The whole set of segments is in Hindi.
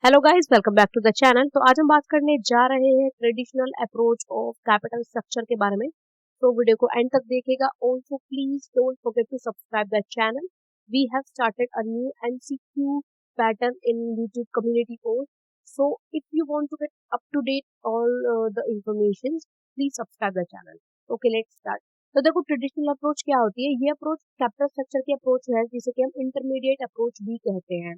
Hello guys, welcome back to the channel. तो आज हम बात करने जा रहे हैं traditional approach of capital structure के बारे में। तो वीडियो को एंड तक देखिएगा। Also please don't forget to subscribe the channel. We have started a new MCQ pattern in YouTube community post. So if you want to get up to date all the information, please subscribe the channel. Okay, let's start. तो देखो, ट्रेडिशनल अप्रोच क्या होती है। ये अप्रोच कैपिटल स्ट्रक्चर की अप्रोच है, जिसे कि हम इंटरमीडिएट अप्रोच भी कहते हैं।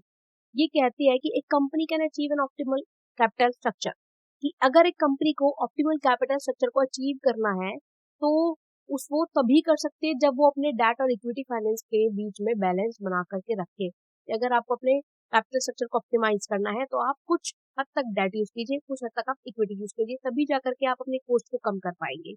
ये कहती है कि एक company can achieve N optimal capital structure, कि अगर एक कंपनी को ऑप्टिमल कैपिटल स्ट्रक्चर को अचीव करना है तो उस वो तभी कर सकते हैं जब वो अपने डेट और इक्विटी फाइनेंस के बीच में बैलेंस बना करके रखे। अगर आपको अपने कैपिटल स्ट्रक्चर को ऑप्टिमाइज करना है तो आप कुछ हद तक डेट यूज कीजिए, कुछ हद तक आप इक्विटी यूज कीजिए, तभी जाकर के आप अपने कॉस्ट को कम कर पाएंगे।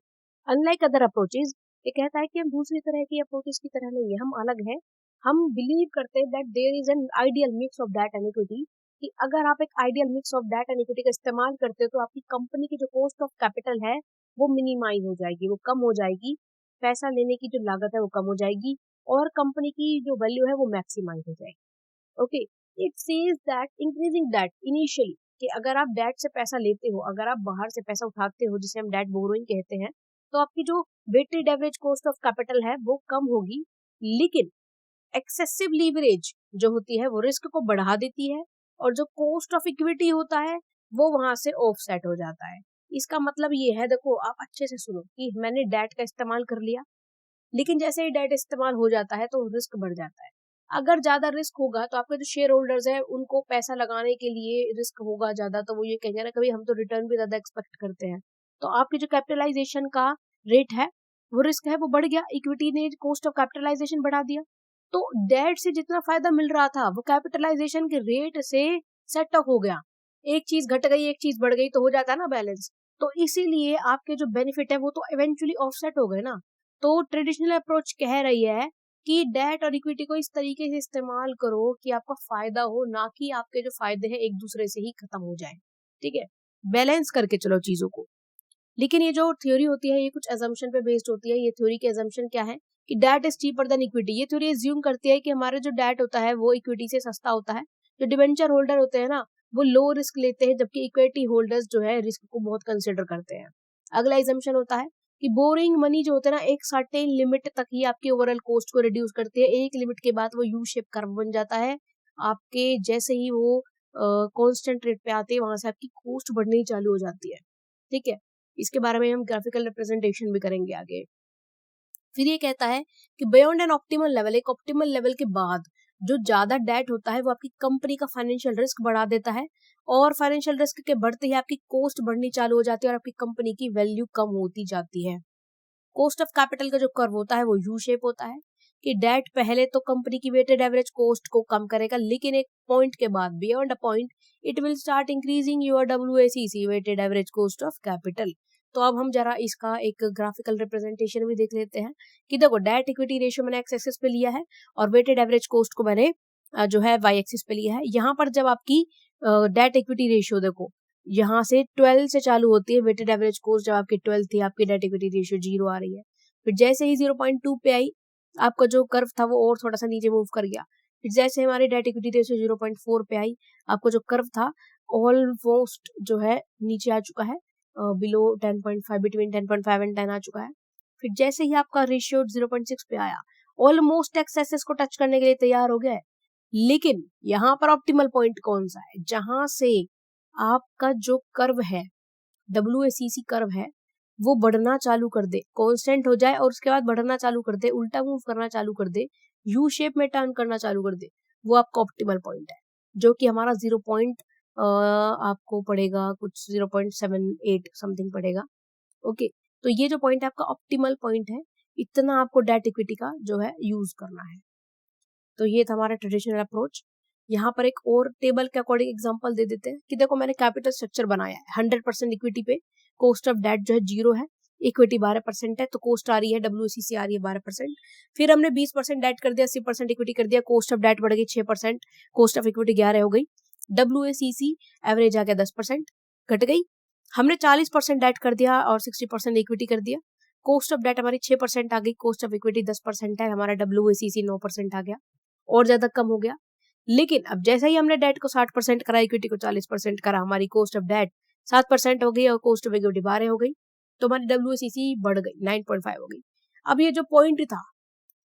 अनलाइक अदर अप्रोचेज, ये कहता है कि हम दूसरी तरह की अप्रोचेस की तरह नहीं है, हम अलग है। हम बिलीव करते हैं that there is an ideal mix of debt and equity, कि अगर आप एक ideal mix of debt and equity का इस्तेमाल करते हो तो आपकी कंपनी की जो कॉस्ट ऑफ कैपिटल है वो मिनिमाइज हो जाएगी, वो कम हो जाएगी। पैसा लेने की जो लागत है वो कम हो जाएगी और कंपनी की जो वैल्यू है वो मैक्सिमाइज हो जाएगी। Okay, it says that increasing debt initially, कि अगर आप डेट से पैसा लेते हो, अगर आप बाहर से पैसा उठाते हो, जिसे हम डेट बोरोइंग कहते हैं, तो आपकी जो weighted average cost of capital है वो कम होगी। लेकिन एक्सेसिव लीवरेज जो होती है वो रिस्क को बढ़ा देती है और जो कॉस्ट ऑफ इक्विटी होता है वो वहां से ऑफसेट हो जाता है। इसका मतलब ये है, देखो आप अच्छे से सुनो, कि मैंने डेट का इस्तेमाल कर लिया, लेकिन जैसे ही डेट इस्तेमाल हो जाता है तो रिस्क बढ़ जाता है। अगर ज्यादा रिस्क होगा तो आपके जो शेयर होल्डर्स है उनको पैसा लगाने के लिए रिस्क होगा ज्यादा, तो वो ये कहेंगे ना, कभी हम तो रिटर्न भी ज्यादा एक्सपेक्ट करते हैं। तो आपकी जो कैपिटलाइजेशन का रेट है, वो रिस्क है वो बढ़ गया, इक्विटी ने कॉस्ट ऑफ कैपिटलाइजेशन बढ़ा दिया। तो डेट से जितना फायदा मिल रहा था वो कैपिटलाइजेशन के रेट से सेट ऑफ हो गया। एक चीज घट गई एक चीज बढ़ गई तो हो जाता है ना बैलेंस। तो इसीलिए आपके जो बेनिफिट है वो तो इवेंचुअली ऑफसेट हो गए ना। तो ट्रेडिशनल अप्रोच कह रही है कि डेट और इक्विटी को इस तरीके से इस्तेमाल करो कि आपका फायदा हो, ना कि आपके जो फायदे हैं एक दूसरे से ही खत्म हो जाए। ठीक है, बैलेंस करके चलो चीजों को। लेकिन ये जो थ्योरी होती है ये कुछ एजम्पशन पे बेस्ड होती है। ये थ्योरी के एजम्पशन क्या है कि debt is cheaper than equity. ये थ्योरी एज्यूम करती है कि हमारा जो डेट होता है वो इक्विटी से सस्ता होता है। जो डिबेंचर होल्डर होते हैं ना, वो लो रिस्क लेते हैं, जबकि इक्विटी होल्डर्स जो है रिस्क को बहुत कंसिडर करते हैं। अगला एजम्पशन होता है कि बोरिंग मनी जो होता है ना, एक सर्टेन लिमिट तक ही आपकी ओवरऑल कॉस्ट को रिड्यूस करते हैं। एक लिमिट के बाद वो यू शेप कर्व बन जाता है। आपके जैसे ही वो कांस्टेंट रेट पे आते हैं वहां से आपकी कॉस्ट बढ़नी चालू हो जाती है। ठीक है, इसके बारे में हम ग्राफिकल रिप्रेजेंटेशन भी करेंगे आगे। फिर ये कहता है कि बियॉन्ड एन ऑप्टिमल लेवल, एक ऑप्टिमल लेवल के बाद जो ज्यादा डेट होता है वो आपकी कंपनी का फाइनेंशियल रिस्क बढ़ा देता है, और फाइनेंशियल रिस्क के बढ़ते ही आपकी कॉस्ट बढ़नी चालू हो जाती है और आपकी कंपनी की वैल्यू कम होती जाती है। कॉस्ट ऑफ कैपिटल का जो कर्व होता है वो यू शेप होता है, कि डेट पहले तो कंपनी की वेटेड एवरेज कॉस्ट को कम करेगा, लेकिन एक पॉइंट के बाद, beyond a point, it will start increasing your WACC, weighted average cost of capital. तो अब हम जरा इसका एक ग्राफिकल रिप्रेजेंटेशन भी देख लेते हैं कि देखो, डेट इक्विटी रेशियो मैंने एक्स एक्सिस पे लिया है और वेटेड एवरेज कॉस्ट को मैंने जो है वाई एक्सिस पे लिया है। यहाँ पर जब आपकी डेट इक्विटी रेशियो देखो, यहाँ से 12 से चालू होती है वेटेड एवरेज कॉस्ट, जब आपकी 12 थी आपकी डेट इक्विटी रेशियो 0 आ रही है। फिर जैसे ही 0.2 पे आई, आपका जो कर्व था वो और थोड़ा सा नीचे मूव कर गया। फिर जैसे हमारी डेट इक्विटी रेशियो 0.4 पे आई, आपका जो कर्व था ऑलमोस्ट जो है नीचे आ चुका है, बिलो 10.5, बिटवीन 10.5 एंड 10 आ चुका है। फिर जैसे ही आपका रेशियो 0.6 पे आया, ऑलमोस्ट एक्स एक्सिस को टच करने के लिए तैयार हो गया है। लेकिन यहाँ पर ऑप्टिमल पॉइंट कौन सा है, जहां से आपका जो कर्व है, WACC कर्व है, वो बढ़ना चालू कर दे, कांस्टेंट हो जाए और उसके बाद बढ़ना चालू कर दे, उल्टा मूव करना चालू कर दे, यू शेप में टर्न करना चालू कर दे, वो आपका ऑप्टिमल पॉइंट है, जो कि हमारा 0 पॉइंट आपको पड़ेगा कुछ 0.78 समथिंग पड़ेगा। ओके, तो ये जो पॉइंट है आपका ऑप्टिमल पॉइंट है, इतना आपको डेट इक्विटी का जो है यूज करना है। तो ये था हमारा ट्रेडिशनल अप्रोच। यहाँ पर एक और टेबल के अकॉर्डिंग एग्जांपल दे देते हैं कि देखो, मैंने कैपिटल स्ट्रक्चर बनाया है 100% इक्विटी पे, कॉस्ट ऑफ डेट जो है 0 है, इक्विटी 12% है, तो कॉस्ट आ रही है WACC आ रही है 12%। फिर हमने 20% डेट कर दिया, 80% इक्विटी कर दिया, कॉस्ट ऑफ डेट बढ़ गई 6%, कॉस्ट ऑफ इक्विटी 11 हो गई, WACC एवरेज आ गया 10%, घट गई। हमने 40% डेट कर दिया और 60% इक्विटी कर दिया, कॉस्ट ऑफ डेट हमारी 6% आ गई, कॉस्ट ऑफ इक्विटी 10% है, हमारा WACC 9% आ गया, और ज्यादा कम हो गया। लेकिन अब जैसे ही हमने डेट को 60% करा, इक्विटी को 40% करा, हमारी कॉस्ट ऑफ डेट 7% हो गई और कॉस्ट ऑफ इक्विटी 12 हो गई, तो हमारी WACC बढ़ गई, 9.5 हो गई। अब ये जो पॉइंट था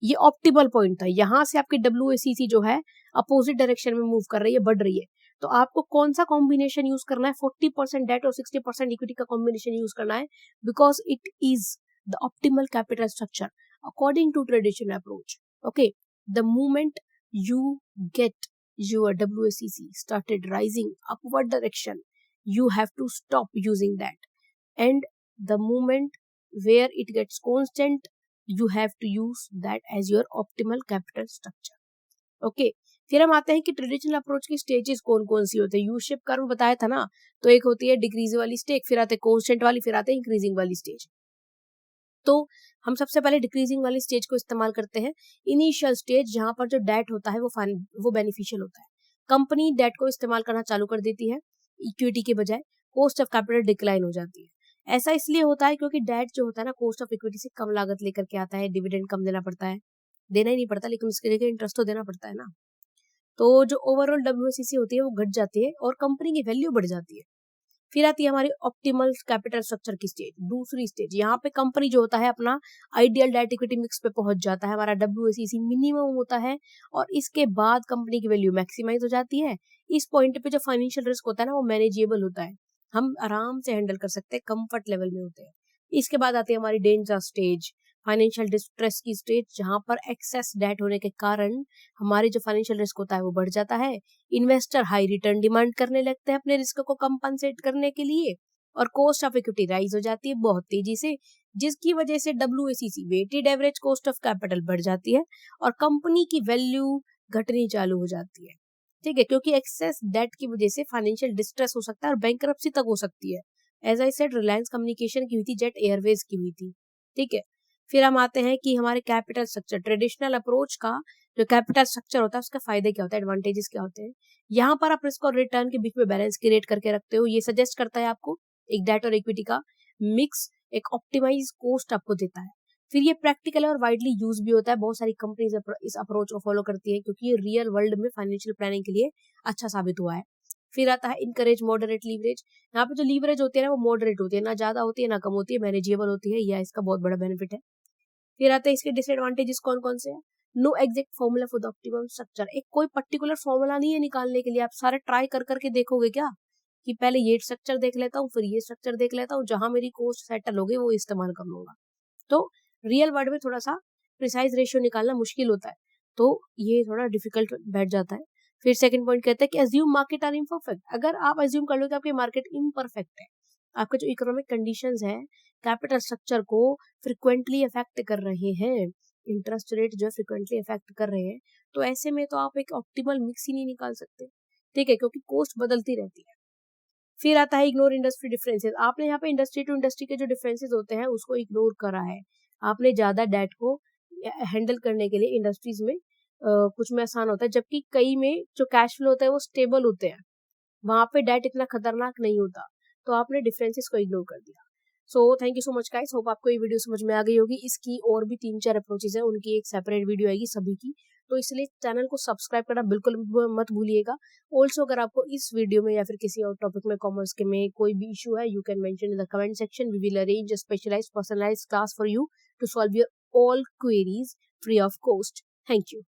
ये ऑप्टिमल पॉइंट था, यहाँ से आपकी WACC जो है अपोजिट डायरेक्शन में मूव कर रही है, बढ़ रही है। तो आपको कौन सा कॉम्बिनेशन यूज करना है? 40% डेट और 60% इक्विटी का कॉम्बिनेशन यूज करना है, because it is the optimal capital structure according to traditional approach. Okay, the moment you get your WACC started rising upward direction, you have to stop using that, and the moment where it gets constant, you have to use that as your optimal capital structure. Okay, फिर हम आते हैं कि ट्रेडिशनल अप्रोच की स्टेजेस कौन कौन सी होते हैं। यू शेप कर्व बताया था ना, तो एक होती है डिक्रीज वाली स्टेज, फिर आते हैं कॉन्स्टेंट वाली, फिर आते हैं इंक्रीजिंग वाली स्टेज। तो हम सबसे पहले डिक्रीजिंग वाली स्टेज को इस्तेमाल करते हैं। इनिशियल स्टेज जहां पर जो डेट होता है वो बेनिफिशियल होता है। कंपनी डेट को इस्तेमाल करना चालू कर देती है इक्विटी के बजाय, कॉस्ट ऑफ कैपिटल डिक्लाइन हो जाती है। ऐसा इसलिए होता है क्योंकि डेट जो होता है ना कोस्ट ऑफ इक्विटी से कम लागत लेकर के आता है, डिविडेंड कम देना पड़ता है, देना ही नहीं पड़ता लेकिन उसके लिए इंटरेस्ट तो देना पड़ता है ना। तो जो ओवरऑल WACC होती है वो घट जाती है और कंपनी की वैल्यू बढ़ जाती है। फिर आती है हमारी ऑप्टिमल कैपिटल स्ट्रक्चर की स्टेज, दूसरी स्टेज। यहाँ पे कंपनी जो होता है अपना आइडियल डेट इक्विटी मिक्स पे पहुंच जाता है, हमारा WACC मिनिमम होता है और इसके बाद कंपनी की वैल्यू मैक्सिमाइज हो जाती है। इस पॉइंट पे जो फाइनेंशियल रिस्क होता है ना वो मैनेजेबल होता है, हम आराम से हैंडल कर सकते हैं, कंफर्ट लेवल में होते हैं। इसके बाद आती है हमारी डेंजर स्टेज, फाइनेंशियल डिस्ट्रेस की स्टेज, जहां पर एक्सेस डेट होने के कारण हमारे जो फाइनेंशियल रिस्क होता है वो बढ़ जाता है। इन्वेस्टर हाई रिटर्न डिमांड करने लगते हैं अपने रिस्क को कंपनसेट करने के लिए और कॉस्ट ऑफ इक्विटी राइज हो जाती है बहुत तेजी से, जिसकी वजह से WACC weighted average cost of capital बढ़ जाती है और कंपनी की वैल्यू घटनी चालू हो जाती है। ठीक है, क्योंकि एक्सेस डेट की वजह से फाइनेंशियल डिस्ट्रेस हो सकता है और बैंकरप्सी तक हो सकती है। As I said, Reliance communication की हुई थी, जेट एयरवेज की हुई थी। ठीक है, फिर हम आते हैं कि हमारे कैपिटल स्ट्रक्चर, ट्रेडिशनल अप्रोच का जो कैपिटल स्ट्रक्चर होता है उसका फायदे क्या होता है, एडवांटेजेस क्या होते हैं। यहाँ पर आप रिस्क और रिटर्न के बीच में बैलेंस क्रिएट करके रखते हो। ये सजेस्ट करता है आपको एक डेट और इक्विटी का मिक्स, एक ऑप्टिमाइज कॉस्ट आपको देता है। फिर ये प्रैक्टिकल और वाइडली यूज भी होता है, बहुत सारी कंपनीज इस अप्रोच को फॉलो करती है क्योंकि ये रियल वर्ल्ड में फाइनेंशियल प्लानिंग के लिए अच्छा साबित हुआ है। फिर आता है इनकरेज मॉडरेट लीवरेज। यहाँ पे जो लीवरेज होती है ना वो मॉडरेट होती है, ना ज्यादा होती है ना कम होती है, मैनेजेबल होती है, यह इसका बहुत बड़ा बेनिफिट है। फिर आते हैं इसके डिसएडवांटेजेस कौन कौन से हैं। No exact formula for the optimum structure, एक कोई पर्टिकुलर फॉर्मूला नहीं है निकालने के लिए। आप सारे ट्राई कर करके देखोगे क्या कि पहले ये स्ट्रक्चर देख लेता हूँ फिर ये स्ट्रक्चर देख लेता हूँ, जहां मेरी कॉस्ट सेटल हो गई वो इस्तेमाल कर लूंगा। तो रियल वर्ल्ड में थोड़ा सा प्रिसाइज रेशियो निकालना मुश्किल होता है, तो ये थोड़ा डिफिकल्ट बैठ जाता है। फिर सेकंड पॉइंट कहते हैं कि एज्यूम मार्केट आर इम्परफेक्ट। अगर आप एज्यूम कर लो कि आपकी मार्केट इम्परफेक्ट है, आपके जो इकोनॉमिक कंडीशंस है कैपिटल स्ट्रक्चर को फ्रिक्वेंटली अफेक्ट कर रहे हैं, इंटरेस्ट रेट जो फ्रिक्वेंटली अफेक्ट कर रहे हैं, तो ऐसे में तो आप एक ऑप्टिमल मिक्स ही नहीं निकाल सकते। ठीक है, क्योंकि कॉस्ट बदलती रहती है। फिर आता है इग्नोर इंडस्ट्री डिफरेंसेस। आपने यहाँ पे इंडस्ट्री टू इंडस्ट्री के जो डिफरेंसेस होते हैं उसको इग्नोर करा है। आपने ज्यादा डेट को हैंडल करने के लिए इंडस्ट्रीज में कुछ में आसान होता है, जबकि कई में जो कैश फ्लो होता है वो स्टेबल होते हैं, वहां पे डेट इतना खतरनाक नहीं होता, तो आपने डिफरेंसेस को इग्नोर कर दिया। So thank you so much guys, hope आपको ये वीडियो समझ में आ गई होगी। इसकी और भी 3-4 अप्रोचेस है, उनकी एक सेपरेट वीडियो आएगी सभी की, तो इसलिए चैनल को सब्सक्राइब करना बिल्कुल मत भूलिएगा। ऑल्सो अगर आपको इस वीडियो में या फिर किसी और टॉपिक में कॉमर्स के में कोई भी इशू है, you can mention in the comment section, we will arrange a specialised personalised class for you to solve your all queries free of cost. Thank you.